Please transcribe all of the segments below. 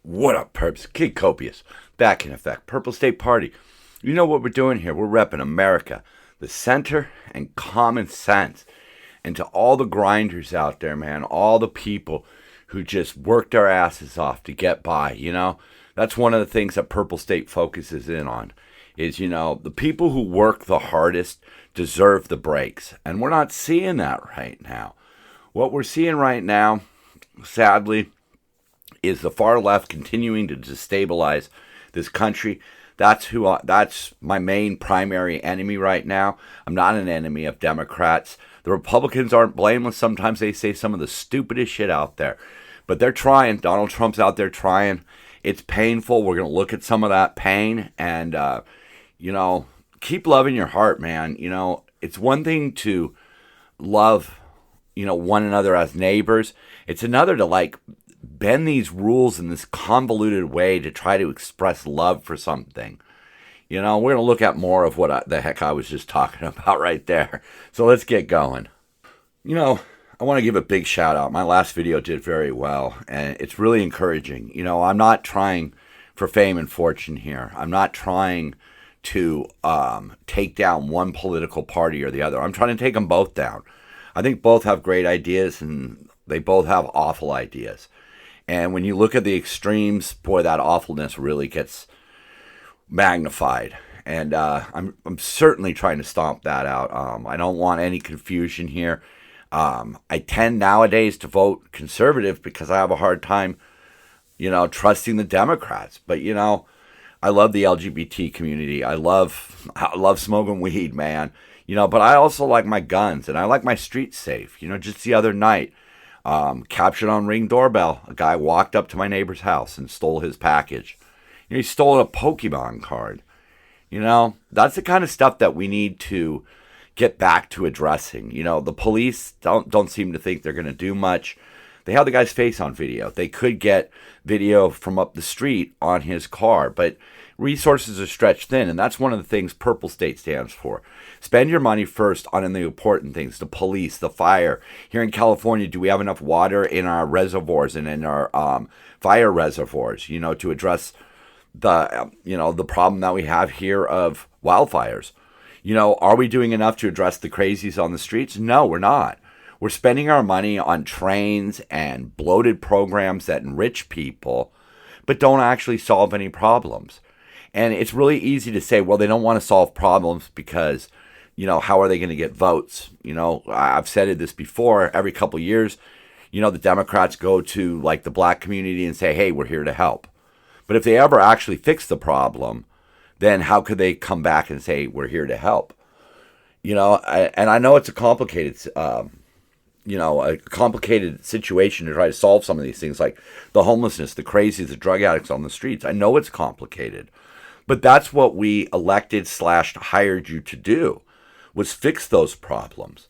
What up, perps? Kid Copious, back in effect. Purple State Party. You know what we're doing here? We're repping America, the center, and common sense. And to all the grinders out there, man, all the people who just work their asses off to get by, that's one of the things that Purple State focuses in on is, the people who work the hardest deserve the breaks. And we're not seeing that right now. What we're seeing right now, sadly, is the far left continuing to destabilize this country. That's my main primary enemy right now. I'm not an enemy of Democrats. The Republicans aren't blameless. Sometimes they say some of the stupidest shit out there. But they're trying. Donald Trump's out there trying. It's painful. We're going to look at some of that pain and, keep loving your heart, man. It's one thing to love, one another as neighbors. It's another to, bend these rules in this convoluted way to try to express love for something. We're going to look at more of what the heck I was just talking about right there. So let's get going. I want to give a big shout out. My last video did very well, and it's really encouraging. I'm not trying for fame and fortune here. I'm not trying to take down one political party or the other. I'm trying to take them both down. I think both have great ideas, and they both have awful ideas. And when you look at the extremes, boy, that awfulness really gets magnified. And I'm certainly trying to stomp that out. I don't want any confusion here. I tend nowadays to vote conservative because I have a hard time, trusting the Democrats. But, I love the LGBT community. I love smoking weed, man. But I also like my guns and I like my streets safe. Just the other night, captured on Ring doorbell, a guy walked up to my neighbor's house and stole his package. He stole a Pokemon card. That's the kind of stuff that we need to get back to addressing. The police don't seem to think they're going to do much. They have the guy's face on video. They could get video from up the street on his car, but resources are stretched thin, and that's one of the things Purple State stands for. Spend your money first on the important things, the police, the fire. Here in California, do we have enough water in our reservoirs and in our fire reservoirs, to address the problem that we have here of wildfires? Are we doing enough to address the crazies on the streets? No, we're not. We're spending our money on trains and bloated programs that enrich people, but don't actually solve any problems. And it's really easy to say, well, they don't want to solve problems because, how are they going to get votes? I've said this before, every couple of years, the Democrats go to the black community and say, hey, we're here to help. But if they ever actually fix the problem, then how could they come back and say, we're here to help? And I know it's a complicated situation to try to solve some of these things, like the homelessness, the crazies, the drug addicts on the streets. I know it's complicated, but that's what we elected / hired you to do, was fix those problems.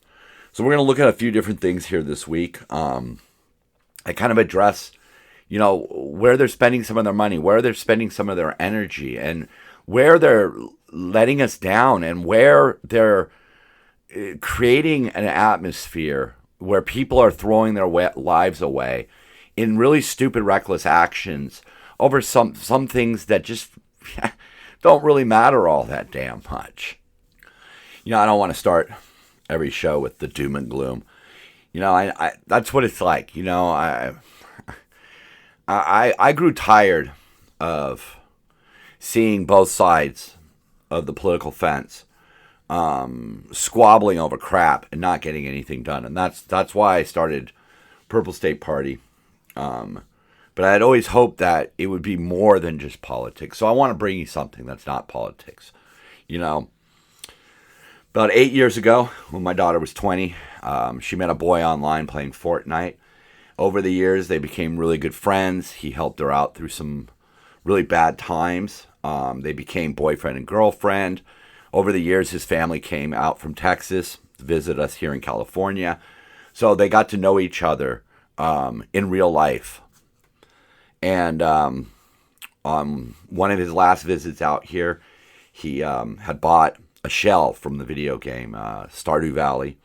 So we're going to look at a few different things here this week. I kind of address, where they're spending some of their money, where they're spending some of their energy, and where they're letting us down, and where they're creating an atmosphere where people are throwing their lives away in really stupid, reckless actions over some things that just don't really matter all that damn much. I don't want to start every show with the doom and gloom. I that's what it's like. I grew tired of seeing both sides of the political fence squabbling over crap and not getting anything done. And that's why I started Purple State Party. But I had always hoped that it would be more than just politics. So I want to bring you something that's not politics. About 8 years ago, when my daughter was 20, she met a boy online playing Fortnite. Over the years, they became really good friends. He helped her out through some really bad times. They became boyfriend and girlfriend. Over the years, his family came out from Texas to visit us here in California. So they got to know each other in real life. And on one of his last visits out here, he had bought a shell from the video game Stardew Valley,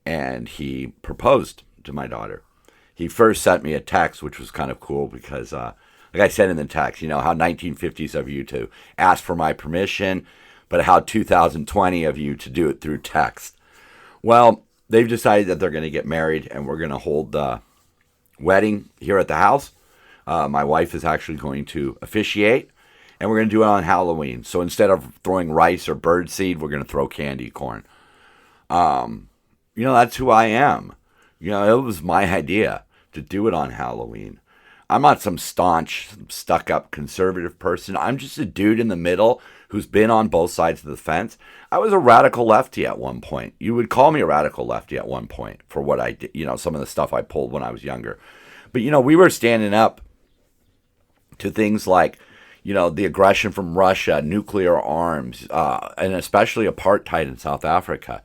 and he proposed to my daughter. He first sent me a text, which was kind of cool because like I said in the text, how 1950s of you to ask for my permission, but how 2020 of you to do it through text. Well, they've decided that they're going to get married, and we're going to hold the wedding here at the house. My wife is actually going to officiate, and we're going to do it on Halloween. So instead of throwing rice or birdseed, we're going to throw candy corn. That's who I am. It was my idea to do it on Halloween. I'm not some staunch, stuck-up conservative person. I'm just a dude in the middle who's been on both sides of the fence. I was a radical lefty at one point. You would call me a radical lefty at one point for what I did, some of the stuff I pulled when I was younger. But, we were standing up to things like, the aggression from Russia, nuclear arms, and especially apartheid in South Africa.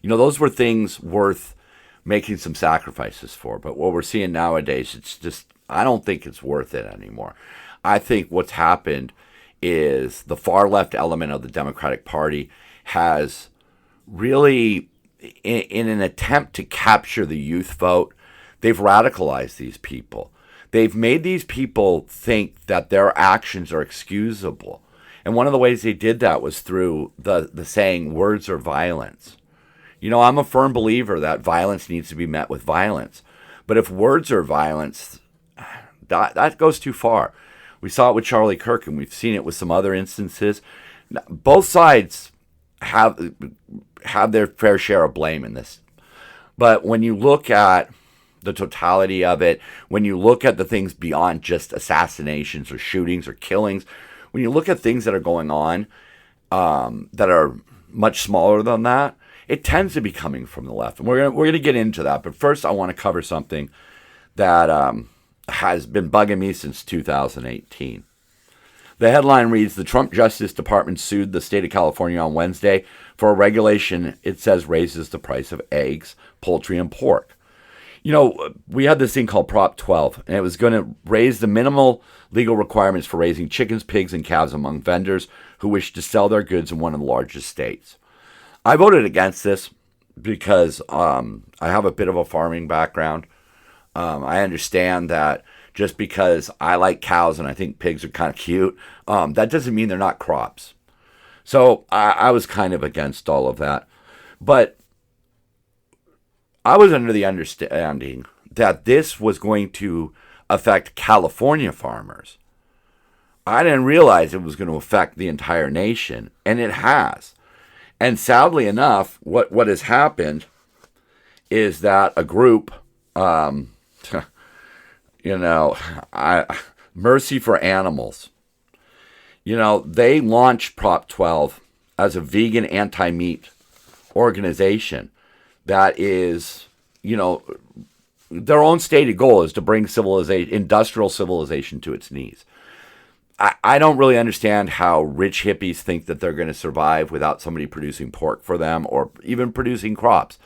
Those were things worth making some sacrifices for. But what we're seeing nowadays, it's just, I don't think it's worth it anymore. I think what's happened is the far left element of the Democratic Party has really, in an attempt to capture the youth vote, they've radicalized these people. They've made these people think that their actions are excusable. And one of the ways they did that was through the saying, words are violence. I'm a firm believer that violence needs to be met with violence. But if words are violence, that goes too far. We saw it with Charlie Kirk, and we've seen it with some other instances. Both sides have their fair share of blame in this. But when you look at the totality of it, when you look at the things beyond just assassinations or shootings or killings, when you look at things that are going on that are much smaller than that, it tends to be coming from the left. And we're gonna get into that. But first, I want to cover something that has been bugging me since 2018. The headline reads, the Trump Justice Department sued the state of California on Wednesday for a regulation it says raises the price of eggs, poultry, and pork. We had this thing called Prop 12, and it was going to raise the minimal legal requirements for raising chickens, pigs, and calves among vendors who wish to sell their goods in one of the largest states. I voted against this because I have a bit of a farming background. I understand that just because I like cows and I think pigs are kind of cute, that doesn't mean they're not crops. So I was kind of against all of that. But I was under the understanding that this was going to affect California farmers. I didn't realize it was going to affect the entire nation, and it has. And sadly enough, what has happened is that a group, Mercy for Animals, they launched Prop 12 as a vegan anti-meat organization that is, their own stated goal is to bring industrial civilization to its knees. I don't really understand how rich hippies think that they're going to survive without somebody producing pork for them or even producing crops.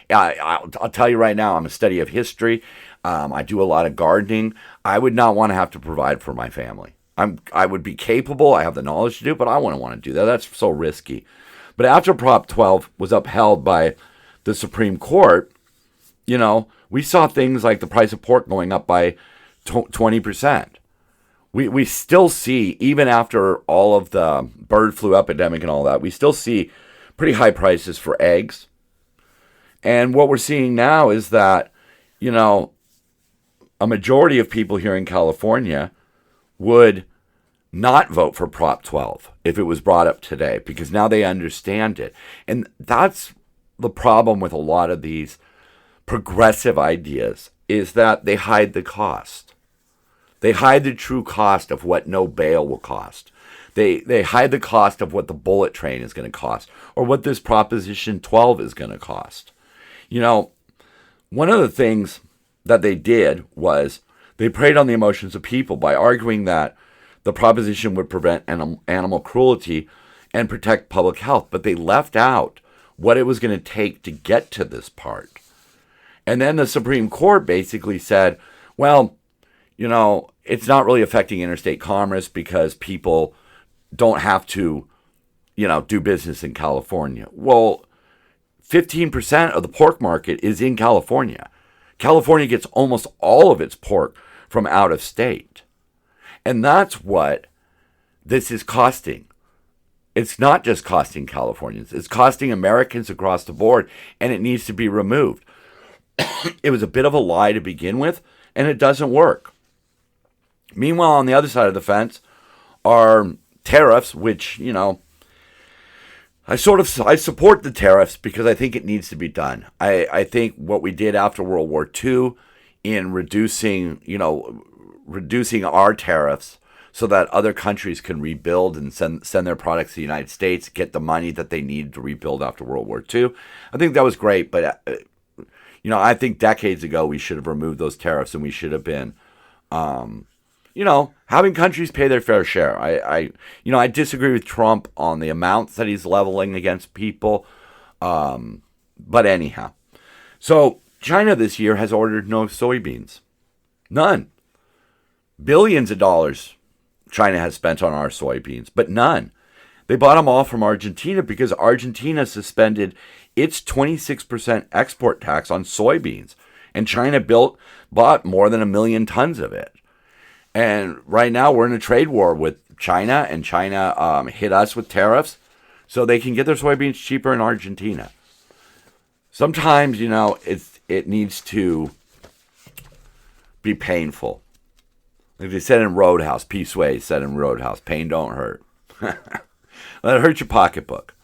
I'll tell you right now, I'm a study of history. I do a lot of gardening. I would not want to have to provide for my family. I would be capable. I have the knowledge to do it, but I wouldn't want to do that. That's so risky. But after Prop 12 was upheld by the Supreme Court, we saw things like the price of pork going up by 20%. We still see, even after all of the bird flu epidemic and all that, we still see pretty high prices for eggs. And what we're seeing now is that, a majority of people here in California would not vote for Prop 12 if it was brought up today, because now they understand it. And that's the problem with a lot of these progressive ideas, is that they hide the cost. They hide the true cost of what no bail will cost. They hide the cost of what the bullet train is going to cost, or what this Proposition 12 is going to cost. One of the things that they did was they preyed on the emotions of people by arguing that the proposition would prevent animal cruelty and protect public health, but they left out what it was going to take to get to this part. And then the Supreme Court basically said, well, it's not really affecting interstate commerce because people don't have to, do business in California. Well, 15% of the pork market is in California. California gets almost all of its pork from out of state. And that's what this is costing. It's not just costing Californians. It's costing Americans across the board, and it needs to be removed. It was a bit of a lie to begin with, and it doesn't work. Meanwhile, on the other side of the fence are tariffs, which, I support the tariffs because I think it needs to be done. I think what we did after World War II in reducing our tariffs so that other countries can rebuild and send their products to the United States, get the money that they need to rebuild after World War II. I think that was great, but I think decades ago we should have removed those tariffs, and we should have been, having countries pay their fair share. I disagree with Trump on the amounts that he's leveling against people, but anyhow. So China this year has ordered no soybeans. None. Billions of dollars China has spent on our soybeans, but none. They bought them all from Argentina because Argentina suspended its 26% export tax on soybeans, and China bought more than 1 million tons of it. And right now we're in a trade war with China, and China hit us with tariffs so they can get their soybeans cheaper in Argentina. Sometimes, it needs to be painful. Like they said in Roadhouse, Peace Way said in Roadhouse, pain don't hurt. Let it hurt your pocketbook.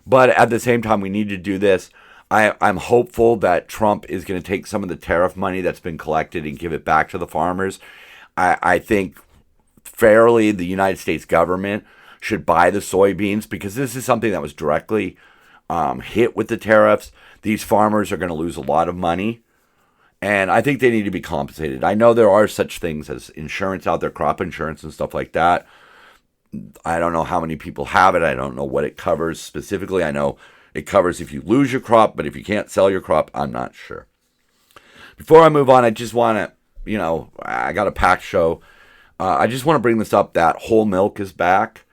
But at the same time, we need to do this. I'm hopeful that Trump is going to take some of the tariff money that's been collected and give it back to the farmers. I think fairly the United States government should buy the soybeans because this is something that was directly hit with the tariffs. These farmers are going to lose a lot of money, and I think they need to be compensated. I know there are such things as insurance out there, crop insurance and stuff like that. I don't know how many people have it. I don't know what it covers specifically. I know it covers if you lose your crop, but if you can't sell your crop, I'm not sure. Before I move on, I just want to, I got a packed show. I just want to bring this up that whole milk is back.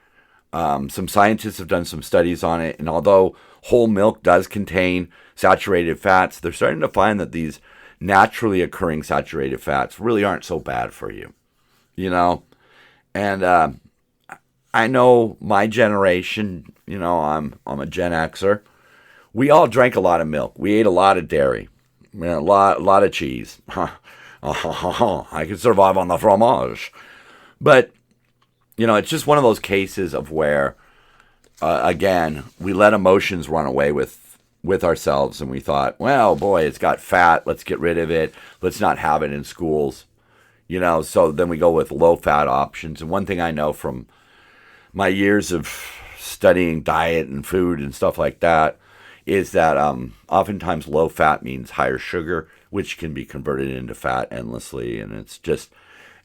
Some scientists have done some studies on it, and although whole milk does contain saturated fats, they're starting to find that these naturally occurring saturated fats really aren't so bad for you, And I know my generation, I'm a Gen Xer. We all drank a lot of milk. We ate a lot of dairy, a lot of cheese. I could survive on the fromage. But, it's just one of those cases of where, again, we let emotions run away with ourselves, and we thought, well, boy, it's got fat. Let's get rid of it. Let's not have it in schools. So then we go with low-fat options. And one thing I know from my years of studying diet and food and stuff like that is that oftentimes low fat means higher sugar, which can be converted into fat endlessly, and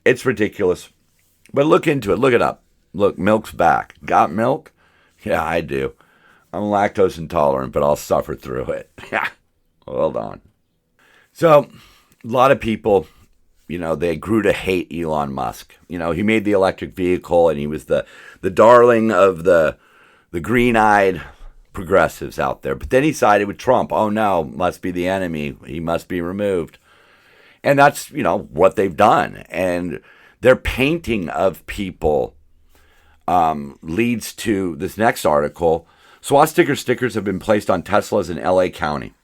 it's ridiculous. But look into it. Look it up. Look, milk's back. Got milk? Yeah, I do. I'm lactose intolerant, but I'll suffer through it. Yeah, hold on. So, a lot of people, they grew to hate Elon Musk. He made the electric vehicle, and he was the darling of the green-eyed progressives out there. But then he sided with Trump. Oh, no, must be the enemy. He must be removed. And that's, what they've done. And their painting of people leads to this next article. Swastika stickers have been placed on Teslas in L.A. County.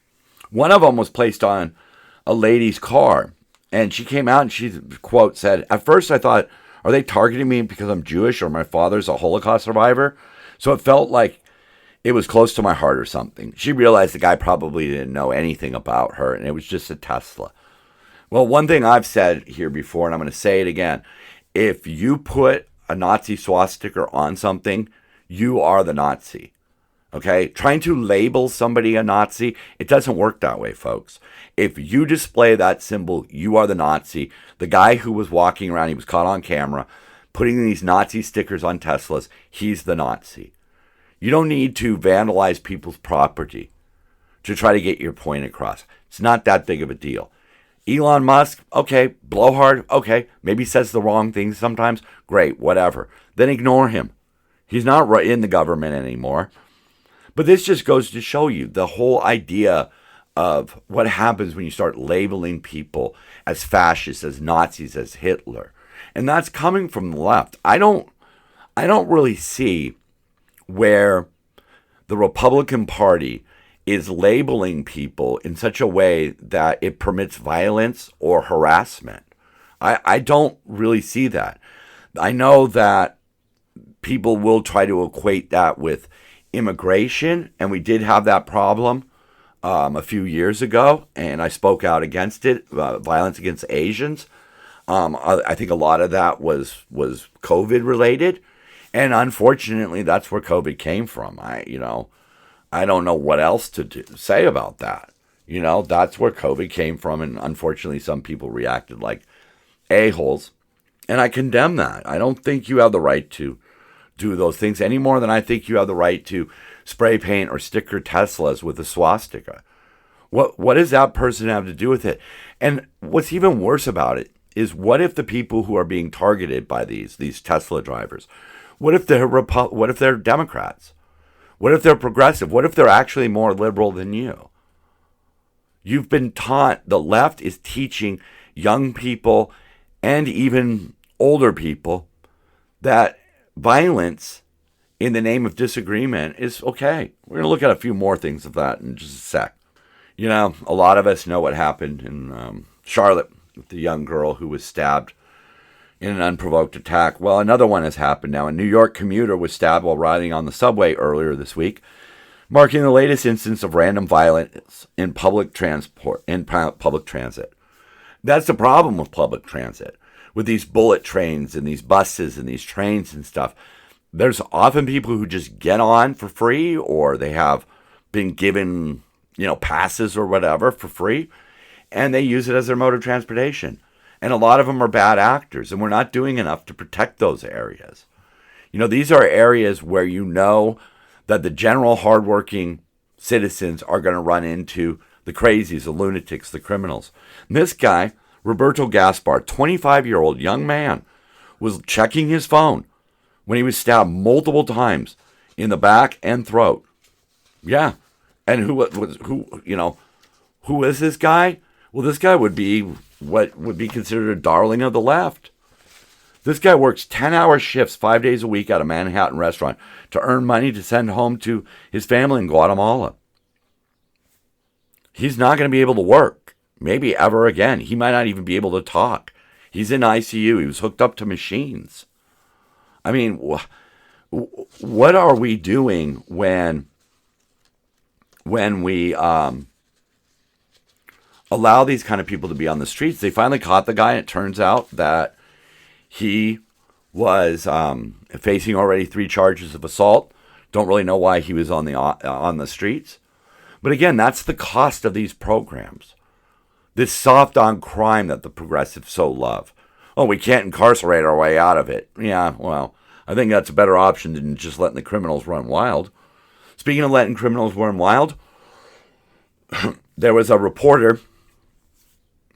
One of them was placed on a lady's car. And she came out and she, quote, said, "At first I thought, are they targeting me because I'm Jewish or my father's a Holocaust survivor? So it felt like it was close to my heart or something." She realized the guy probably didn't know anything about her, and it was just a Tesla. Well, one thing I've said here before, and I'm going to say it again, if you put a Nazi swastika on something, you are the Nazi. Okay? Trying to label somebody a Nazi, it doesn't work that way, folks. If you display that symbol, you are the Nazi. The guy who was walking around, he was caught on camera, putting these Nazi stickers on Teslas, he's the Nazi. You don't need to vandalize people's property to try to get your point across. It's not that big of a deal. Elon Musk, okay, blowhard, okay, maybe says the wrong things sometimes, great, whatever. Then ignore him. He's not in the government anymore. But this just goes to show you the whole idea of what happens when you start labeling people as fascists, as Nazis, as Hitler. And that's coming from the left. I don't really see where the Republican Party is labeling people in such a way that it permits violence or harassment. I don't really see that. I know that people will try to equate that with immigration, and we did have that problem a few years ago, and I spoke out against it, violence against Asians. I think a lot of that was COVID related, and unfortunately, that's where COVID came from. I don't know what else to say about that. That's where COVID came from, and unfortunately, some people reacted like a-holes, and I condemn that. I don't think you have the right to do those things any more than I think you have the right to spray paint or sticker Teslas with a swastika. What does that person have to do with it? And what's even worse about it is, what if the people who are being targeted by these Tesla drivers, what if they're Democrats? What if they're progressive? What if they're actually more liberal than you? You've been taught, the left is teaching young people and even older people that violence in the name of disagreement is okay. We're going to look at a few more things of that in just a sec. A lot of us know what happened in Charlotte with the young girl who was stabbed in an unprovoked attack. Well, another one has happened now. A New York commuter was stabbed while riding on the subway earlier this week, marking the latest instance of random violence in public transit. That's the problem with public transit. With these bullet trains and these buses and these trains and stuff, there's often people who just get on for free, or they have been given, passes or whatever for free, and they use it as their mode of transportation. And a lot of them are bad actors, and we're not doing enough to protect those areas. These are areas where that the general hardworking citizens are going to run into the crazies, the lunatics, the criminals. And this guy, Roberto Gaspar, 25-year-old young man, was checking his phone when he was stabbed multiple times in the back and throat. Yeah. And who is this guy? Well, this guy would be what would be considered a darling of the left. This guy works 10-hour shifts 5 days a week at a Manhattan restaurant to earn money to send home to his family in Guatemala. He's not going to be able to work, maybe ever again. He might not even be able to talk. He's in ICU. He was hooked up to machines. I mean, what are we doing when we allow these kind of people to be on the streets? They finally caught the guy, and it turns out that he was facing already 3 charges of assault. Don't really know why he was on the streets. But again, that's the cost of these programs. This soft on crime that the progressives so love. Oh, we can't incarcerate our way out of it. Yeah, well, I think that's a better option than just letting the criminals run wild. Speaking of letting criminals run wild, there was a reporter.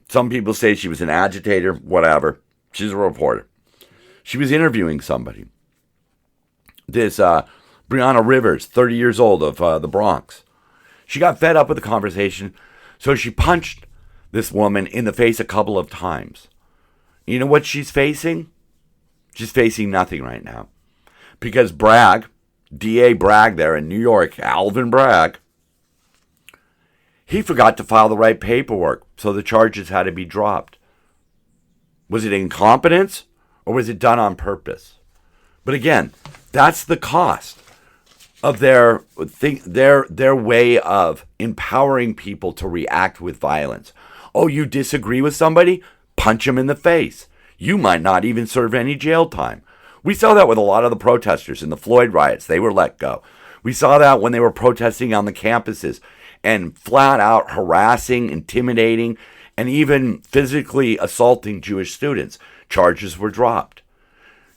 Some people say she was an agitator, whatever. She's a reporter. She was interviewing somebody. This Brianna Rivers, 30 years old, of the Bronx. She got fed up with the conversation, so she punched this woman in the face a couple of times. You know what she's facing? She's facing nothing right now. Because Bragg, DA Bragg there in New York, Alvin Bragg, he forgot to file the right paperwork, so the charges had to be dropped. Was it incompetence, or was it done on purpose? But again, that's the cost of their way of empowering people to react with violence. Oh, you disagree with somebody? Punch them in the face. You might not even serve any jail time. We saw that with a lot of the protesters in the Floyd riots. They were let go. We saw that when they were protesting on the campuses and flat out harassing, intimidating, and even physically assaulting Jewish students. Charges were dropped.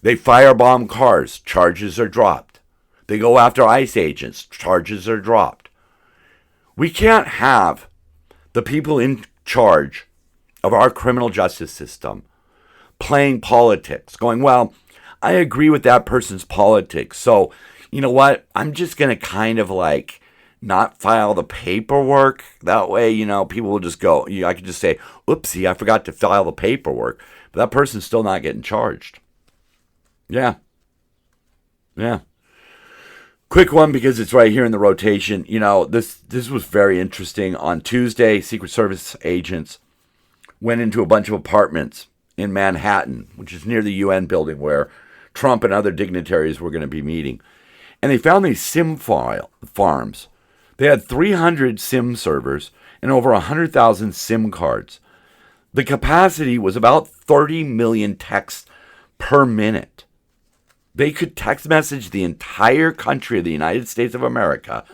They firebomb cars. Charges are dropped. They go after ICE agents. Charges are dropped. We can't have the people in charge of our criminal justice system playing politics, going, well, I agree with that person's politics, so you know what? I'm just going to kind of like not file the paperwork. That way, people will just go, I could just say, oopsie, I forgot to file the paperwork. But that person's still not getting charged. Yeah. Yeah. Quick one because it's right here in the rotation. This was very interesting. On Tuesday, Secret Service agents went into a bunch of apartments in Manhattan, which is near the UN building where Trump and other dignitaries were going to be meeting. And they found these SIM farms. They had 300 SIM servers and over 100,000 SIM cards. The capacity was about 30 million texts per minute. They could text message the entire country of the United States of America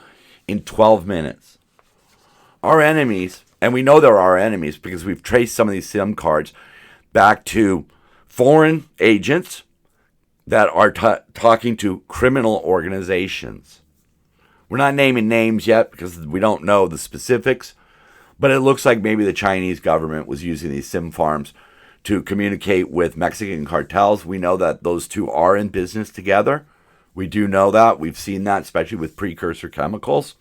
in 12 minutes. Our enemies, and we know they're our enemies because we've traced some of these SIM cards back to foreign agents that are talking to criminal organizations. We're not naming names yet because we don't know the specifics, but it looks like maybe the Chinese government was using these SIM farms to communicate with Mexican cartels. We know that those two are in business together. We do know that. We've seen that, especially with precursor chemicals.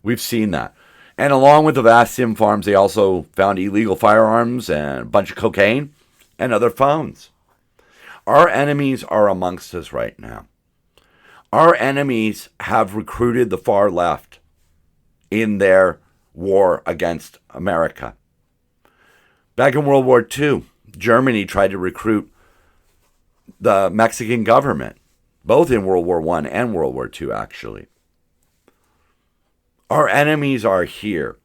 We've seen that. And along with the vast SIM farms, they also found illegal firearms and a bunch of cocaine and other phones. Our enemies are amongst us right now. Our enemies have recruited the far left in their war against America. Back in World War II, Germany tried to recruit the Mexican government, both in World War I and World War II, actually. Our enemies are here.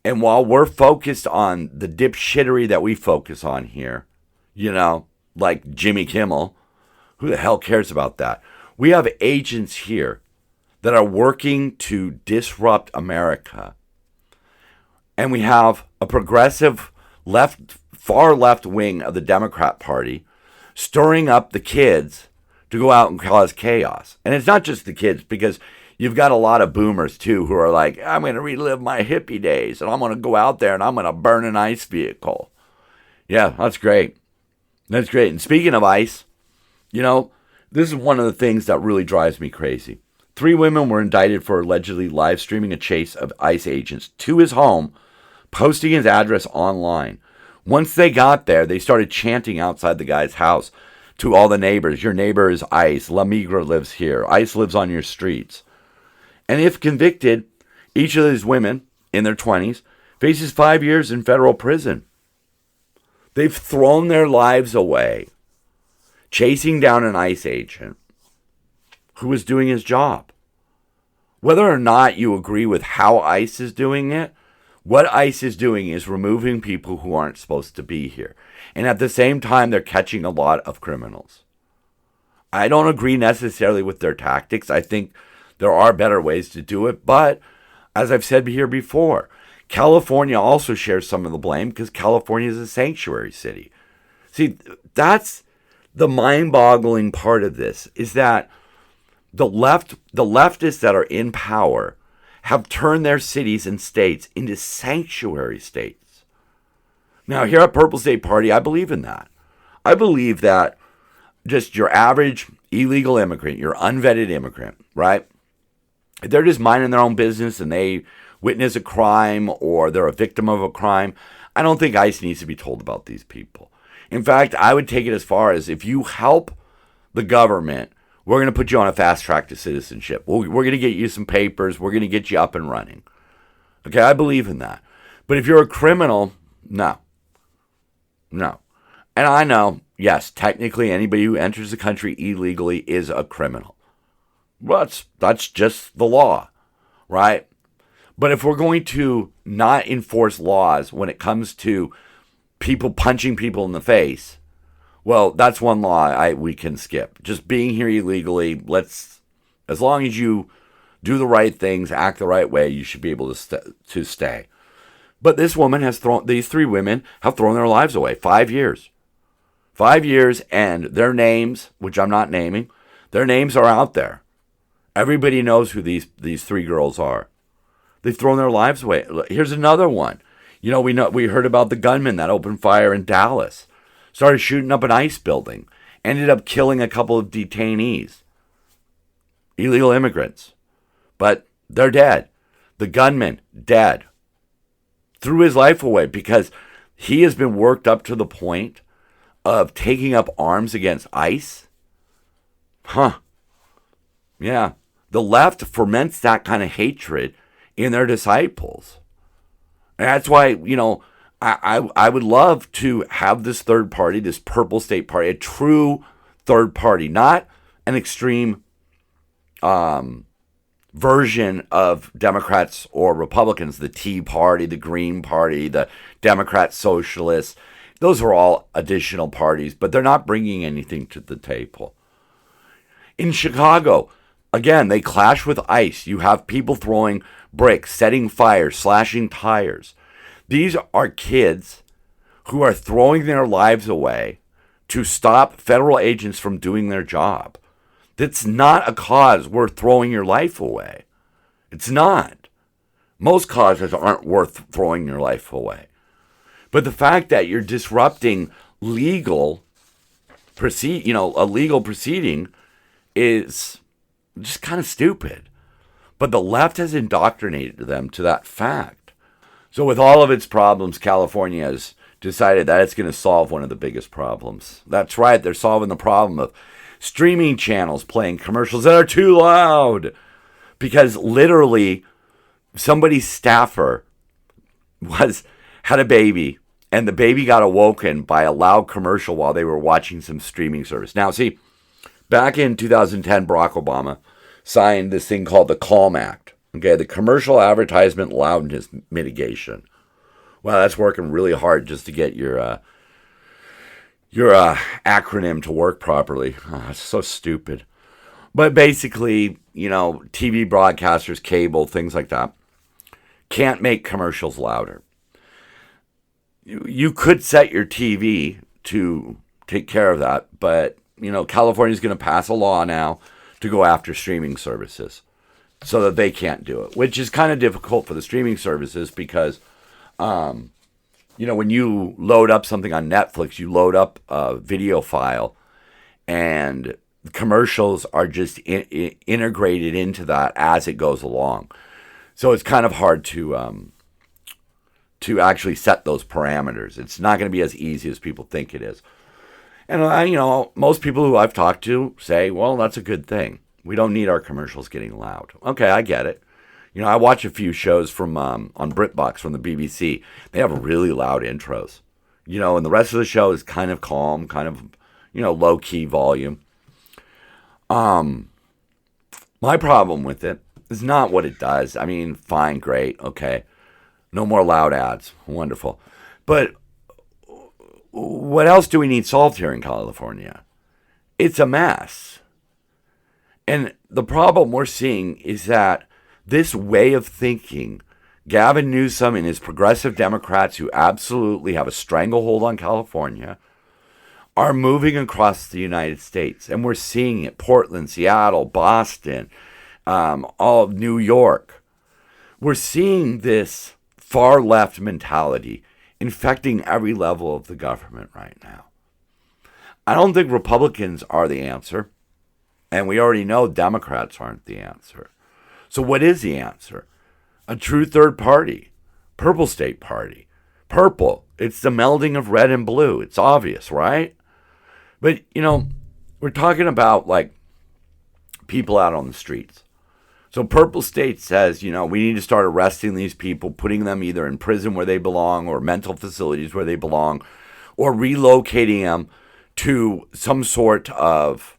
And while we're focused on the dipshittery that we focus on here, like Jimmy Kimmel, who the hell cares about that? We have agents here that are working to disrupt America. And we have a progressive far left wing of the Democrat Party stirring up the kids to go out and cause chaos. And it's not just the kids, because you've got a lot of boomers too who are like, I'm going to relive my hippie days and I'm going to go out there and I'm going to burn an ICE vehicle. Yeah, that's great. That's great. And speaking of ICE, this is one of the things that really drives me crazy. 3 women were indicted for allegedly live streaming a chase of ICE agents to his home, posting his address online. Once they got there, they started chanting outside the guy's house to all the neighbors, your neighbor is ICE, La Migra lives here, ICE lives on your streets. And if convicted, each of these women in their 20s faces 5 years in federal prison. They've thrown their lives away chasing down an ICE agent who was doing his job. Whether or not you agree with how ICE is doing it, what ICE is doing is removing people who aren't supposed to be here. And at the same time, they're catching a lot of criminals. I don't agree necessarily with their tactics. I think there are better ways to do it. But as I've said here before, California also shares some of the blame because California is a sanctuary city. See, that's the mind-boggling part of this, is that the leftists that are in power have turned their cities and states into sanctuary states. Now, here at Purple State Party, I believe in that. I believe that just your average illegal immigrant, your unvetted immigrant, right? If they're just minding their own business and they witness a crime or they're a victim of a crime, I don't think ICE needs to be told about these people. In fact, I would take it as far as if you help the government, we're going to put you on a fast track to citizenship. We're going to get you some papers. We're going to get you up and running. Okay, I believe in that. But if you're a criminal, no. No. And I know, yes, technically anybody who enters the country illegally is a criminal. Well, that's just the law, right? But if we're going to not enforce laws when it comes to people punching people in the face, well, that's one law we can skip. Just being here illegally, as long as you do the right things, act the right way, you should be able to stay. But these 3 women have thrown their lives away. 5 years. 5 years, and their names, which I'm not naming, their names are out there. Everybody knows who these 3 girls are. They've thrown their lives away. Here's another one. We heard about the gunman that opened fire in Dallas. Started shooting up an ICE building. Ended up killing a couple of detainees. Illegal immigrants. But they're dead. The gunman, dead. Threw his life away because he has been worked up to the point of taking up arms against ICE? Huh. Yeah. The left ferments that kind of hatred in their disciples. And that's why, I would love to have this third party, this purple state party, a true third party, not an extreme version of Democrats or Republicans, the Tea Party, the Green Party, the Democrat Socialists. Those are all additional parties, but they're not bringing anything to the table. In Chicago, again, they clash with ICE. You have people throwing bricks, setting fires, slashing tires. These are kids who are throwing their lives away to stop federal agents from doing their job. That's not a cause worth throwing your life away. It's not. Most causes aren't worth throwing your life away. But the fact that you're disrupting a legal proceeding is just kind of stupid. But the left has indoctrinated them to that fact. So with all of its problems, California has decided that it's going to solve one of the biggest problems. That's right, they're solving the problem of streaming channels playing commercials that are too loud. Because literally, somebody's staffer had a baby, and the baby got awoken by a loud commercial while they were watching some streaming service. Now, see, back in 2010, Barack Obama signed this thing called the CALM Act. Okay, the Commercial Advertisement Loudness Mitigation. Well, that's working really hard just to get your acronym to work properly. Oh, it's so stupid. But basically, TV broadcasters, cable, things like that, can't make commercials louder. You could set your TV to take care of that, but, California's going to pass a law now to go after streaming services so that they can't do it, which is kind of difficult for the streaming services because, when you load up something on Netflix, you load up a video file and commercials are just integrated into that as it goes along. So it's kind of hard to actually set those parameters. It's not going to be as easy as people think it is. And, most people who I've talked to say, well, that's a good thing. We don't need our commercials getting loud. Okay, I get it. I watch a few shows from on BritBox from the BBC. They have really loud intros. And the rest of the show is kind of calm, kind of, low-key volume. My problem with it is not what it does. I mean, fine, great, okay. No more loud ads. Wonderful. But what else do we need solved here in California? It's a mess. And the problem we're seeing is that this way of thinking, Gavin Newsom and his progressive Democrats who absolutely have a stranglehold on California, are moving across the United States. And we're seeing it. Portland, Seattle, Boston, all of New York. We're seeing this far left mentality infecting every level of the government right now. I don't think Republicans are the answer. And we already know Democrats aren't the answer. So what is the answer? A true third party. Purple state party. Purple. It's the melding of red and blue. It's obvious, right? But, we're talking about, people out on the streets. So purple state says, we need to start arresting these people, putting them either in prison where they belong or mental facilities where they belong, or relocating them to some sort of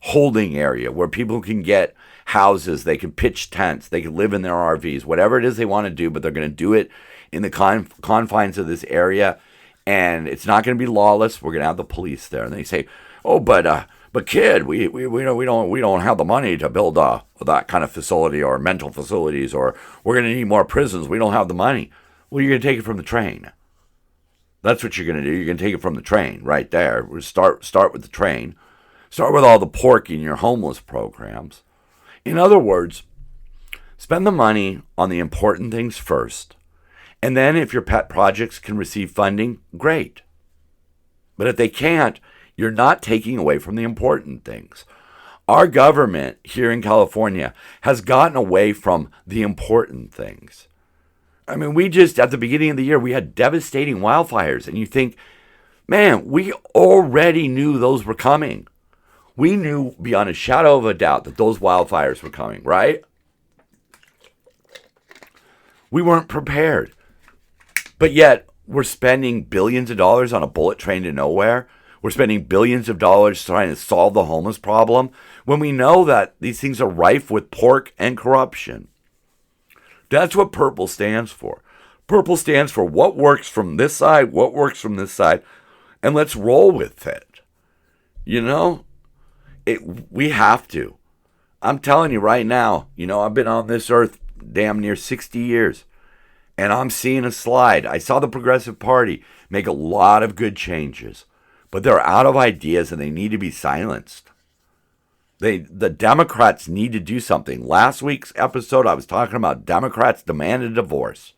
holding area where people can get houses, they can pitch tents, they can live in their RVs, whatever it is they want to do, but they're going to do it in the confines of this area, and it's not going to be lawless. We're going to have the police there, and they say, "Oh, but kid, we don't have the money to build that kind of facility or mental facilities, or we're going to need more prisons. We don't have the money." Well, you're going to take it from the train. That's what you're going to do. You're going to take it from the train right there. We'll start with the train. Start with all the pork in your homeless programs. In other words, spend the money on the important things first. And then if your pet projects can receive funding, great. But if they can't, you're not taking away from the important things. Our government here in California has gotten away from the important things. I mean, at the beginning of the year, we had devastating wildfires. And you think, Man, we already knew those were coming. We knew beyond a shadow of a doubt that those wildfires were coming, right? We weren't prepared. But yet, we're spending billions of dollars on a bullet train to nowhere. We're spending billions of dollars trying to solve the homeless problem when we know that these things are rife with pork and corruption. That's what purple stands for. Purple stands for what works from this side, what works from this side, and let's roll with it. You know? We have to. I'm telling you right now, I've been on this earth damn near 60 years, and I'm seeing a slide. I saw the Progressive Party make a lot of good changes, but they're out of ideas and they need to be silenced. The Democrats need to do something. Last week's episode, I was talking about Democrats demand a divorce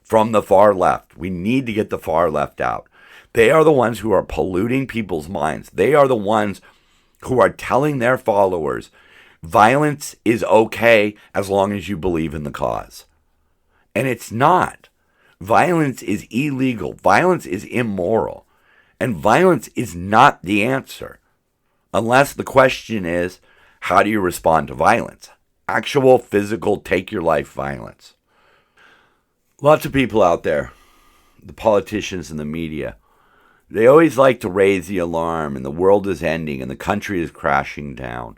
from the far left. We need to get the far left out. They are the ones who are polluting people's minds. They are the ones who are telling their followers violence is okay as long as you believe in the cause. And it's not. Violence is illegal. Violence is immoral. And violence is not the answer. Unless the question is, how do you respond to violence? Actual physical take your life violence. Lots of people out there, the politicians and the media, they always like to raise the alarm and the world is ending and the country is crashing down.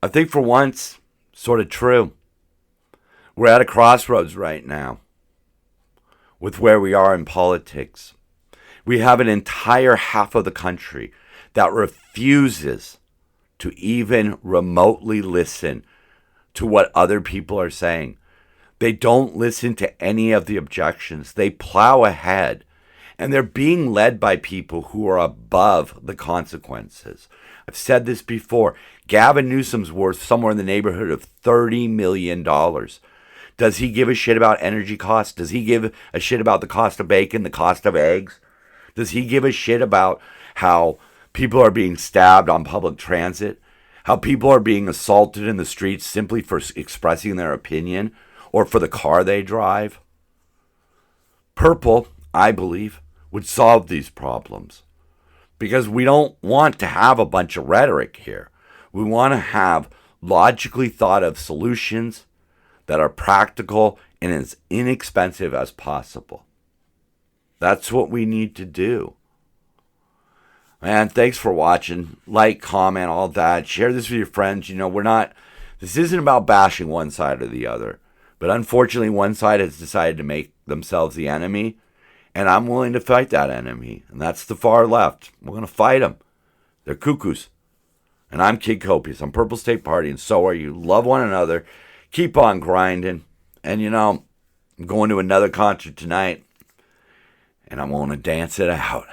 I think for once, sort of true. We're at a crossroads right now with where we are in politics. We have an entire half of the country that refuses to even remotely listen to what other people are saying. They don't listen to any of the objections. They plow ahead. And they're being led by people who are above the consequences. I've said this before. Gavin Newsom's worth somewhere in the neighborhood of $30 million. Does he give a shit about energy costs? Does he give a shit about the cost of bacon, the cost of eggs? Does he give a shit about how people are being stabbed on public transit? How people are being assaulted in the streets simply for expressing their opinion or for the car they drive? Purple, I believe, would solve these problems. Because we don't want to have a bunch of rhetoric here. We want to have logically thought of solutions that are practical and as inexpensive as possible. That's what we need to do. Man, thanks for watching. Like, comment, all that. Share this with your friends. This isn't about bashing one side or the other. But unfortunately, one side has decided to make themselves the enemy. And I'm willing to fight that enemy. And that's the far left. We're going to fight them. They're cuckoos. And I'm Kid Copious. I'm Purple State Party. And so are you. Love one another. Keep on grinding. And I'm going to another concert tonight. And I'm going to dance it out.